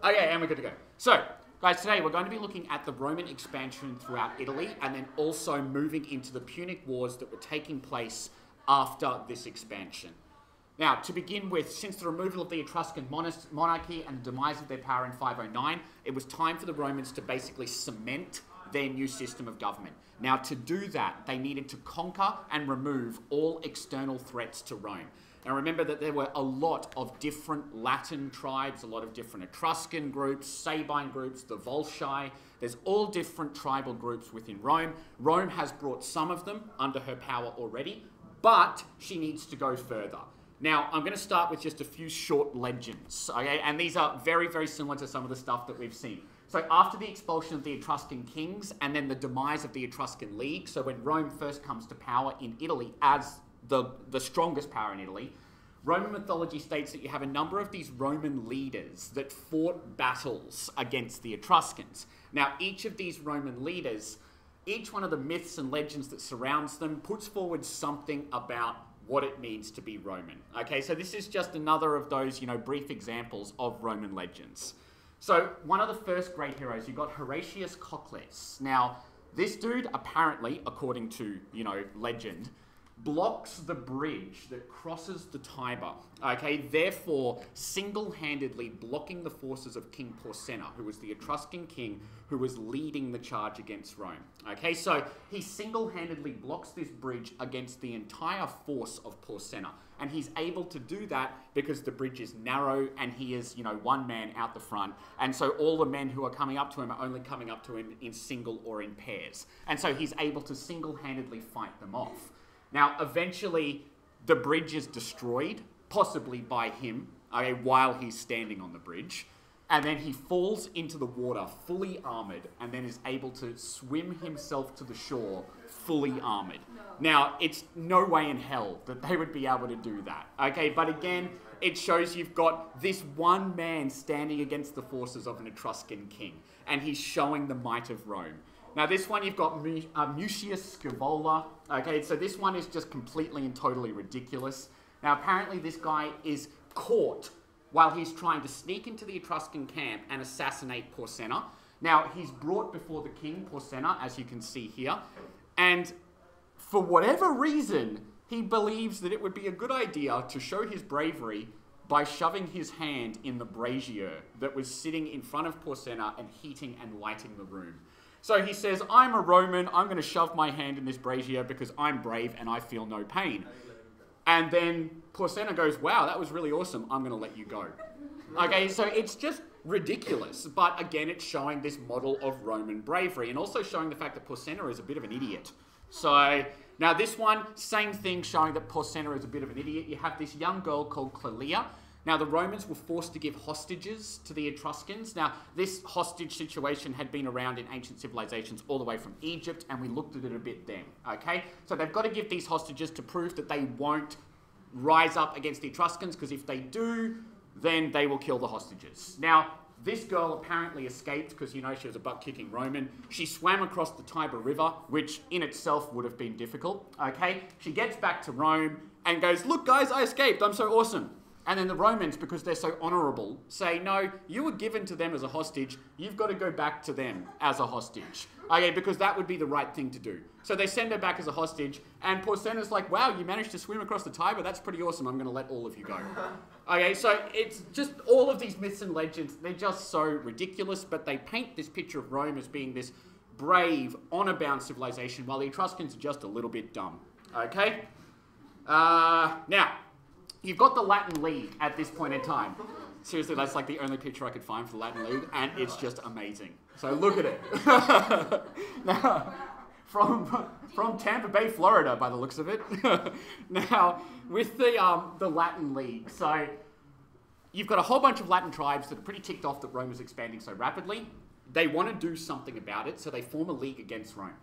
Okay, and we're good to go. So, guys, today we're going to be looking at the Roman expansion throughout Italy and then also moving into the Punic Wars that were taking place after this expansion. Now, to begin with, since the removal of the Etruscan monarchy and the demise of their power in 509, it was time for the Romans to basically cement their new system of government. Now, to do that, they needed to conquer and remove all external threats to Rome. Now, remember that there were a lot of different Latin tribes, a lot of different Etruscan groups, Sabine groups, the Volsci. There's all different tribal groups within Rome. Rome has brought some of them under her power already, but she needs to go further. Now, I'm going to start with just a few short legends, okay? And these are very, very similar to some of the stuff that we've seen. So after the expulsion of the Etruscan kings and then the demise of the Etruscan League, so when Rome first comes to power in Italy as the strongest power in Italy, Roman mythology states that you have a number of these Roman leaders that fought battles against the Etruscans. Now, each of these Roman leaders, each one of the myths and legends that surrounds them puts forward something about what it means to be Roman. Okay, so this is just another of those, brief examples of Roman legends. So one of the first great heroes, you've got Horatius Cocles. Now, this dude, apparently, according to, legend, blocks the bridge that crosses the Tiber, okay, therefore single-handedly blocking the forces of King Porsenna, who was the Etruscan king who was leading the charge against Rome. Okay, so he single-handedly blocks this bridge against the entire force of Porsenna, and he's able to do that because the bridge is narrow and he is, one man out the front, and so all the men who are coming up to him are only coming up to him in single or in pairs, and so he's able to single-handedly fight them off. Now, eventually, the bridge is destroyed, possibly by him, okay, while he's standing on the bridge. And then he falls into the water, fully armoured, and then is able to swim himself to the shore, fully armoured. Now, it's no way in hell that they would be able to do that, okay? But again, it shows you've got this one man standing against the forces of an Etruscan king, and he's showing the might of Rome. Now, this one, you've got Mucius Scaevola. Okay, so this one is just completely and totally ridiculous. Now, apparently this guy is caught while he's trying to sneak into the Etruscan camp and assassinate Porsenna. Now, he's brought before the king, Porsenna, as you can see here. And for whatever reason, he believes that it would be a good idea to show his bravery by shoving his hand in the brazier that was sitting in front of Porsenna and heating and lighting the room. So he says, I'm a Roman, I'm going to shove my hand in this brazier because I'm brave and I feel no pain. And then Porsenna goes, wow, that was really awesome, I'm going to let you go. Okay, so it's just ridiculous. But again, it's showing this model of Roman bravery and also showing the fact that Porsenna is a bit of an idiot. So now this one, same thing, showing that Porsenna is a bit of an idiot. You have this young girl called Clelia. Now, the Romans were forced to give hostages to the Etruscans. Now, this hostage situation had been around in ancient civilizations all the way from Egypt, and we looked at it a bit then, okay? So they've got to give these hostages to prove that they won't rise up against the Etruscans, because if they do, then they will kill the hostages. Now, this girl apparently escaped because, she was a butt-kicking Roman. She swam across the Tiber River, which in itself would have been difficult, okay? She gets back to Rome and goes, look, guys, I escaped. I'm so awesome. And then the Romans, because they're so honourable, say, no, you were given to them as a hostage. You've got to go back to them as a hostage. Okay, because that would be the right thing to do. So they send her back as a hostage, and Porsenna's like, wow, you managed to swim across the Tiber? That's pretty awesome. I'm going to let all of you go. Okay, so it's just all of these myths and legends, they're just so ridiculous, but they paint this picture of Rome as being this brave, honour-bound civilization, while the Etruscans are just a little bit dumb. Okay? Now, you've got the Latin League at this point in time. Seriously, that's like the only picture I could find for the Latin League, and it's just amazing. So look at it. Now, from Tampa Bay, Florida, by the looks of it. Now, with the Latin League, so you've got a whole bunch of Latin tribes that are pretty ticked off that Rome is expanding so rapidly. They want to do something about it, so they form a league against Rome.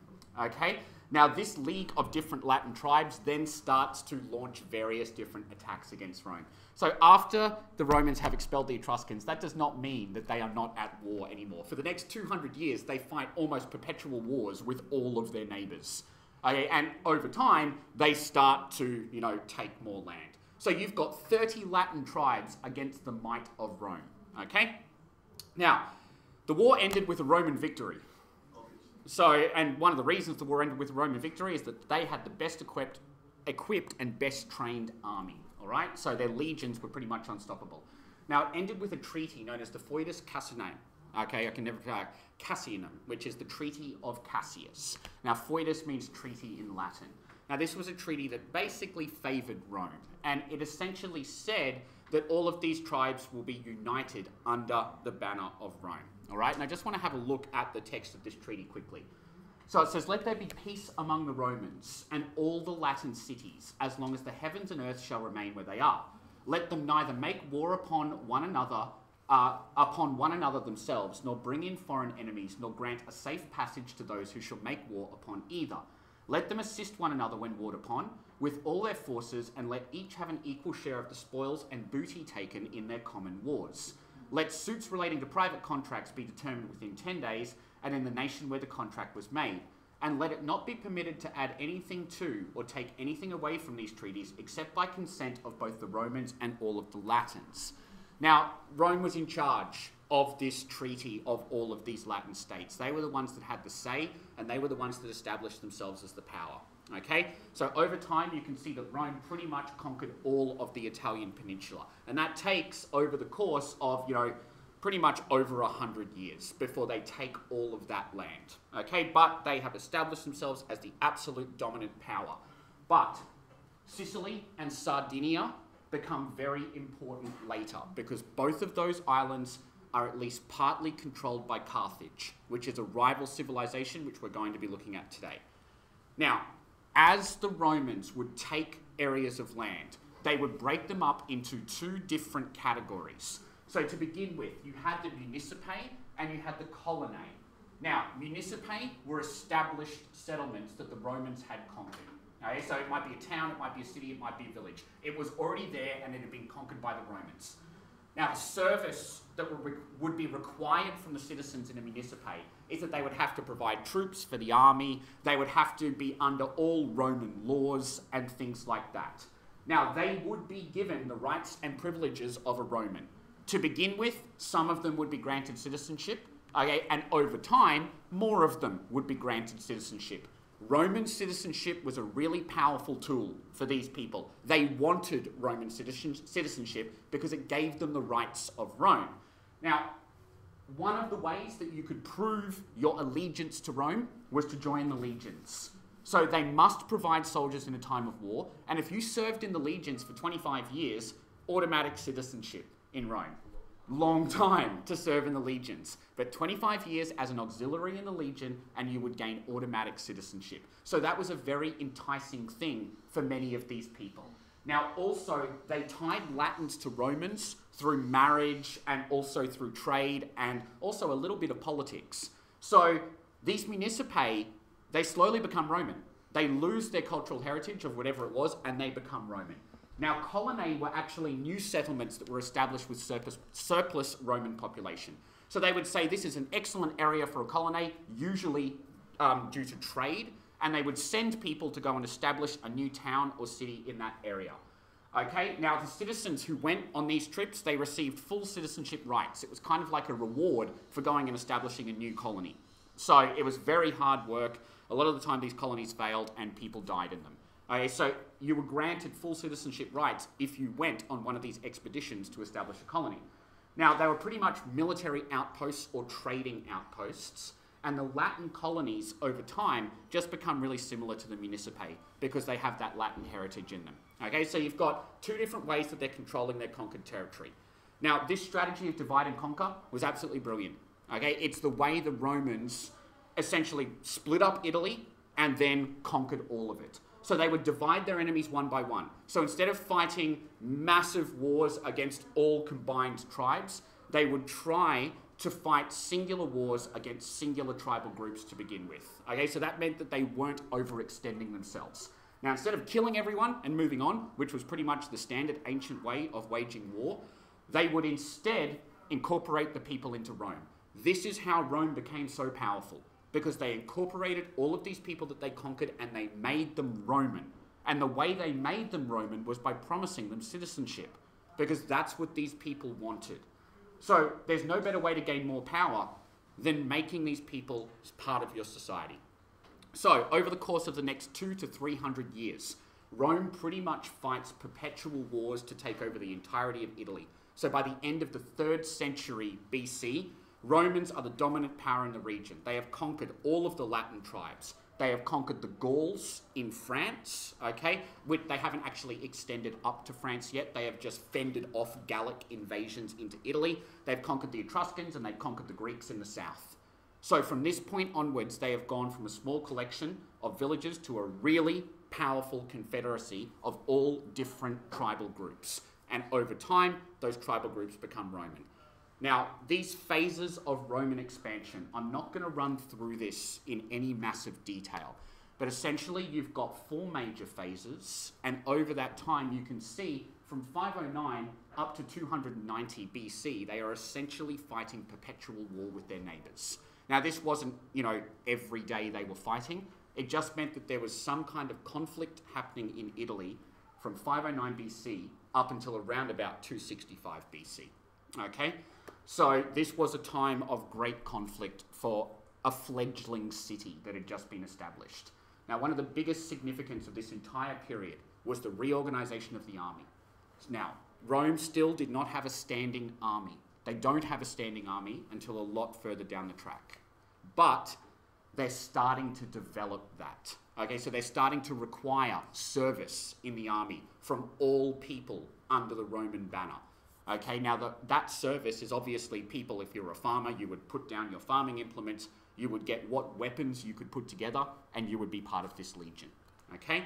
Okay? Now, this league of different Latin tribes then starts to launch various different attacks against Rome. So after the Romans have expelled the Etruscans, that does not mean that they are not at war anymore. For the next 200 years, they fight almost perpetual wars with all of their neighbours. Okay? And over time, they start to, take more land. So you've got 30 Latin tribes against the might of Rome. Okay? Now, the war ended with a Roman victory. So, and one of the reasons the war ended with a Roman victory is that they had the best equipped and best trained army, all right? So their legions were pretty much unstoppable. Now, it ended with a treaty known as the Foedus Cassianum. Okay, I can never Cassianum, which is the Treaty of Cassius. Now, Foedus means treaty in Latin. Now, this was a treaty that basically favoured Rome, and it essentially said that all of these tribes will be united under the banner of Rome. All right, and I just want to have a look at the text of this treaty quickly. So it says, let there be peace among the Romans and all the Latin cities, as long as the heavens and earth shall remain where they are. Let them neither make war upon one another themselves, nor bring in foreign enemies, nor grant a safe passage to those who shall make war upon either. Let them assist one another when warred upon, with all their forces, and let each have an equal share of the spoils and booty taken in their common wars. Let suits relating to private contracts be determined within 10 days, and in the nation where the contract was made. And let it not be permitted to add anything to or take anything away from these treaties, except by consent of both the Romans and all of the Latins. Now, Rome was in charge of this treaty of all of these Latin states. They were the ones that had the say, and they were the ones that established themselves as the power. Okay, so over time you can see that Rome pretty much conquered all of the Italian peninsula, and that takes over the course of, pretty much over 100 years before they take all of that land. Okay, but they have established themselves as the absolute dominant power. But Sicily and Sardinia become very important later, because both of those islands are at least partly controlled by Carthage, which is a rival civilization which we're going to be looking at today. Now, as the Romans would take areas of land, they would break them up into two different categories. So to begin with, you had the municipae and you had the colonnae. Now, municipae were established settlements that the Romans had conquered. Okay, so it might be a town, it might be a city, it might be a village. It was already there and it had been conquered by the Romans. Now, the service that would be required from the citizens in a municipae is that they would have to provide troops for the army, they would have to be under all Roman laws and things like that. Now, they would be given the rights and privileges of a Roman. To begin with, some of them would be granted citizenship, okay, and over time, more of them would be granted citizenship. Roman citizenship was a really powerful tool for these people. They wanted Roman citizenship because it gave them the rights of Rome. Now, one of the ways that you could prove your allegiance to Rome was to join the legions. So they must provide soldiers in a time of war, and if you served in the legions for 25 years, automatic citizenship in Rome. Long time to serve in the legions, but 25 years as an auxiliary in the legion and you would gain automatic citizenship. So that was a very enticing thing for many of these people. Now also, they tied Latins to Romans through marriage and also through trade and also a little bit of politics. So these municipae, they slowly become Roman. They lose their cultural heritage of whatever it was and they become Roman. Now, colonnae were actually new settlements that were established with surplus Roman population. So they would say this is an excellent area for a colony, usually due to trade, and they would send people to go and establish a new town or city in that area. Okay, now the citizens who went on these trips, they received full citizenship rights. It was kind of like a reward for going and establishing a new colony. So it was very hard work. A lot of the time these colonies failed and people died in them. Okay, so you were granted full citizenship rights if you went on one of these expeditions to establish a colony. Now, they were pretty much military outposts or trading outposts, and the Latin colonies over time just become really similar to the municipae because they have that Latin heritage in them. Okay, so you've got two different ways that they're controlling their conquered territory. Now, this strategy of divide and conquer was absolutely brilliant. Okay, it's the way the Romans essentially split up Italy and then conquered all of it. So they would divide their enemies one by one. So instead of fighting massive wars against all combined tribes, they would try to fight singular wars against singular tribal groups to begin with. Okay, so that meant that they weren't overextending themselves. Now, instead of killing everyone and moving on, which was pretty much the standard ancient way of waging war, they would instead incorporate the people into Rome. This is how Rome became so powerful, because they incorporated all of these people that they conquered and they made them Roman. And the way they made them Roman was by promising them citizenship, because that's what these people wanted. So there's no better way to gain more power than making these people part of your society. So over the course of the next 200 to 300 years, Rome pretty much fights perpetual wars to take over the entirety of Italy. So by the end of the 3rd century BC, Romans are the dominant power in the region. They have conquered all of the Latin tribes. They have conquered the Gauls in France, okay? They haven't actually extended up to France yet. They have just fended off Gallic invasions into Italy. They've conquered the Etruscans and they've conquered the Greeks in the south. So from this point onwards, they have gone from a small collection of villages to a really powerful confederacy of all different tribal groups. And over time, those tribal groups become Roman. Now, these phases of Roman expansion, I'm not going to run through this in any massive detail, but essentially you've got 4 major phases, and over that time you can see from 509 up to 290 BC, they are essentially fighting perpetual war with their neighbours. Now, this wasn't, every day they were fighting. It just meant that there was some kind of conflict happening in Italy from 509 BC up until around about 265 BC, okay? So this was a time of great conflict for a fledgling city that had just been established. Now, one of the biggest significance of this entire period was the reorganization of the army. Now, Rome still did not have a standing army. They don't have a standing army until a lot further down the track. But they're starting to develop that. Okay, so they're starting to require service in the army from all people under the Roman banner. Okay, now that service is obviously people, if you're a farmer, you would put down your farming implements, you would get what weapons you could put together, and you would be part of this legion. Okay,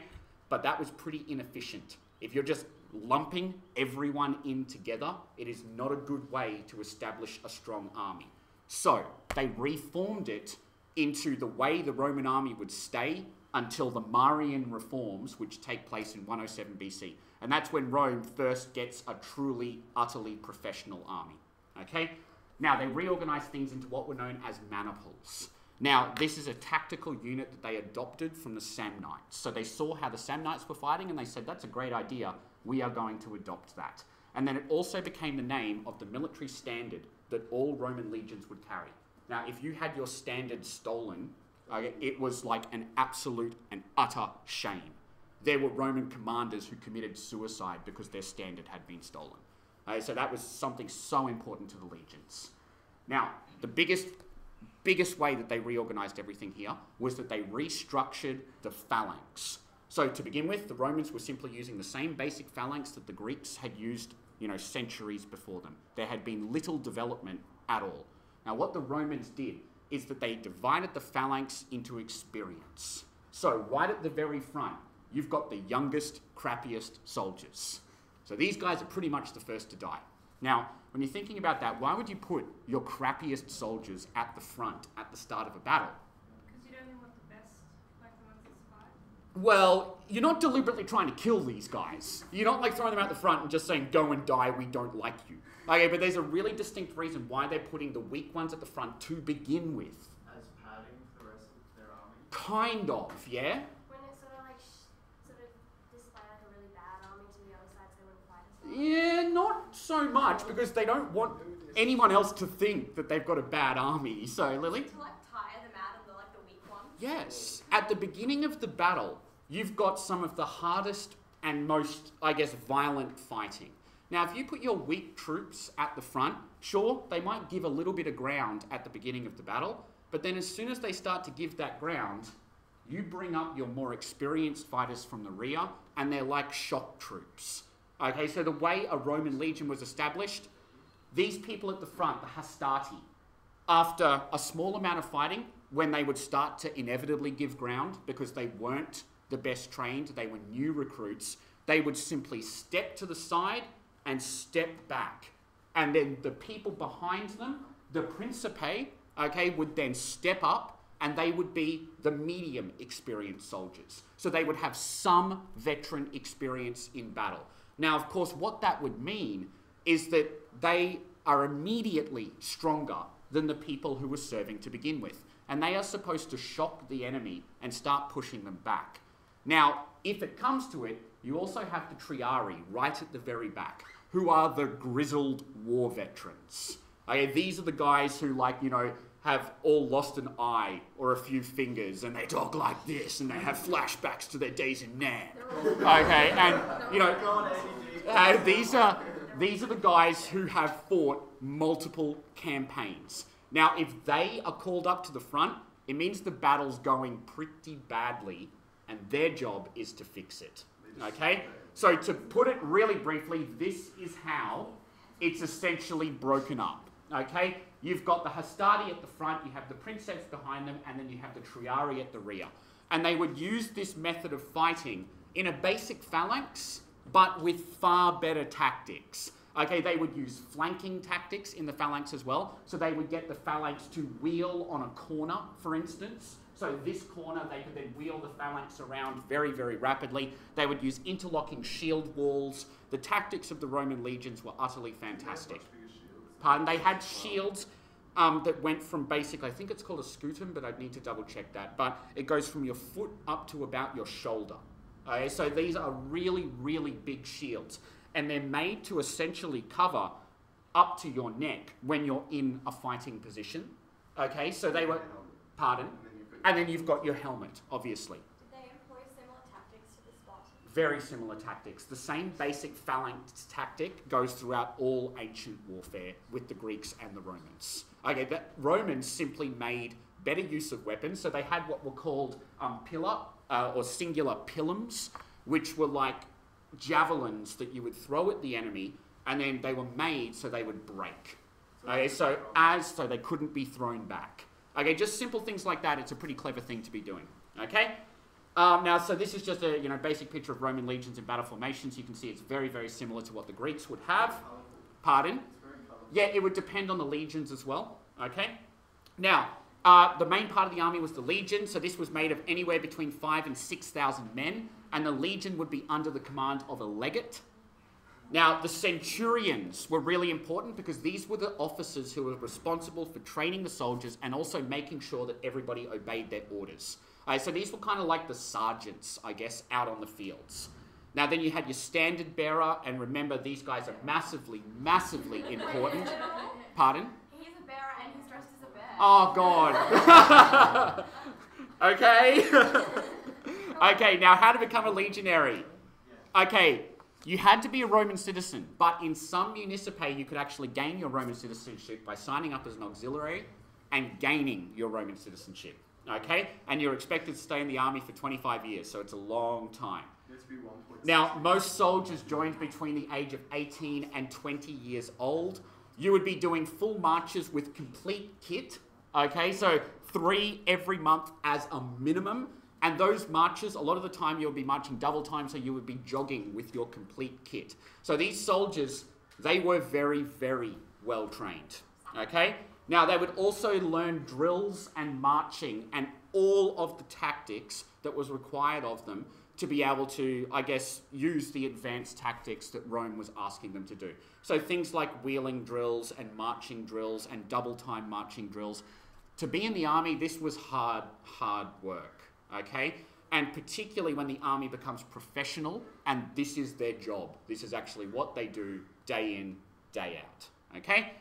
but that was pretty inefficient. If you're just lumping everyone in together, it is not a good way to establish a strong army. So they reformed it into the way the Roman army would stay until the Marian reforms, which take place in 107 BC. And that's when Rome first gets a truly, utterly professional army. Okay? Now, they reorganized things into what were known as maniples. Now, this is a tactical unit that they adopted from the Samnites. So they saw how the Samnites were fighting and they said, that's a great idea, we are going to adopt that. And then it also became the name of the military standard that all Roman legions would carry. Now, if you had your standard stolen, it was like an absolute and utter shame. There were Roman commanders who committed suicide because their standard had been stolen. So that was something so important to the legions. Now, the biggest way that they reorganized everything here was that they restructured the phalanx. So to begin with, the Romans were simply using the same basic phalanx that the Greeks had used, centuries before them. There had been little development at all. Now, what the Romans did is that they divided the phalanx into experience. So right at the very front, you've got the youngest, crappiest soldiers. So these guys are pretty much the first to die. Now, when you're thinking about that, why would you put your crappiest soldiers at the front at the start of a battle? Because you don't want the best, like the ones that survive. Well, you're not deliberately trying to kill these guys. You're not like throwing them out the front and just saying, go and die, we don't like you. Okay, but there's a really distinct reason why they're putting the weak ones at the front to begin with. As padding for the rest of their army? Kind of, yeah? When it sort of display like a really bad army to the other side so they wouldn't fight as well? Yeah, not so much, because they don't want anyone else to think that they've got a bad army. So, Lily? To like tire them out and the weak ones? Yes. At the beginning of the battle, you've got some of the hardest and most, violent fighting. Now, if you put your weak troops at the front, sure, they might give a little bit of ground at the beginning of the battle, but then as soon as they start to give that ground, you bring up your more experienced fighters from the rear, and they're like shock troops. Okay, so the way a Roman legion was established, these people at the front, the hastati, after a small amount of fighting, when they would start to inevitably give ground because they weren't the best trained, they were new recruits, they would simply step to the side and step back. And then the people behind them, the principe, would then step up and they would be the medium experienced soldiers. So they would have some veteran experience in battle. Now, of course, what that would mean is that they are immediately stronger than the people who were serving to begin with. And they are supposed to shock the enemy and start pushing them back. Now, if it comes to it, you also have the triarii right at the very back, who are the grizzled war veterans. Okay, these are the guys who, like, you know, have all lost an eye or a few fingers, and they talk like this, and they have flashbacks to their days in Nam. Okay, and you know, these are the guys who have fought multiple campaigns. Now, if they are called up to the front, it means the battle's going pretty badly, and their job is to fix it. Okay, so to put it really briefly, this is how it's essentially broken up. Okay, you've got the Hastati at the front, you have the Princess behind them, and then you have the Triari at the rear. And they would use this method of fighting in a basic phalanx, but with far better tactics. Okay, they would use flanking tactics in the phalanx as well. So they would get the phalanx to wheel on a corner, for instance. So this corner, they could then wheel the phalanx around very, very rapidly. They would use interlocking shield walls. The tactics of the Roman legions were utterly fantastic. Pardon, they had shields that went from basically, I think it's called a scutum, but I'd need to double check that. But it goes from your foot up to about your shoulder. Okay, so these are really, really big shields. And they're made to essentially cover up to your neck when you're in a fighting position. Okay, so they were, pardon, and then you've got your helmet, obviously. Did they employ similar tactics to the Spartans? Very similar tactics. The same basic phalanx tactic goes throughout all ancient warfare with the Greeks and the Romans. Okay, the Romans simply made better use of weapons, so they had what were called pillar or singular pilums, which were like javelins that you would throw at the enemy, and then they were made so they would break. Okay, so they couldn't be thrown back. Okay, just simple things like that. It's a pretty clever thing to be doing. Okay, now so this is just a basic picture of Roman legions in battle formations. You can see it's very, very similar to what the Greeks would have. Pardon? Yeah, it would depend on the legions as well. Okay, now the main part of the army was the legion. So this was made of anywhere between 5,000 and 6,000 men. And the legion would be under the command of a legate. Now, the centurions were really important because these were the officers who were responsible for training the soldiers and also making sure that everybody obeyed their orders. So these were kind of like the sergeants, I guess, out on the fields. Now, then you had your standard bearer, and remember, these guys are massively, massively important. Pardon? He's a bearer and he's dressed as a bear. Oh, God. Okay. Okay, now how to become a legionary. Okay, you had to be a Roman citizen, but in some municipae you could actually gain your Roman citizenship by signing up as an auxiliary and gaining your Roman citizenship. Okay, and you're expected to stay in the army for 25 years, so it's a long time. Now, most soldiers joined between the age of 18 and 20 years old. You would be doing full marches with complete kit. Okay, so 3 every month as a minimum. And those marches, a lot of the time you'll be marching double time, so you would be jogging with your complete kit. So these soldiers, they were very, very well trained. Okay? Now, they would also learn drills and marching and all of the tactics that was required of them to be able to, I guess, use the advanced tactics that Rome was asking them to do. So things like wheeling drills and marching drills and double time marching drills. To be in the army, this was hard, hard work. Okay, and particularly when the army becomes professional and this is their job. This is actually what they do day in, day out. Okay.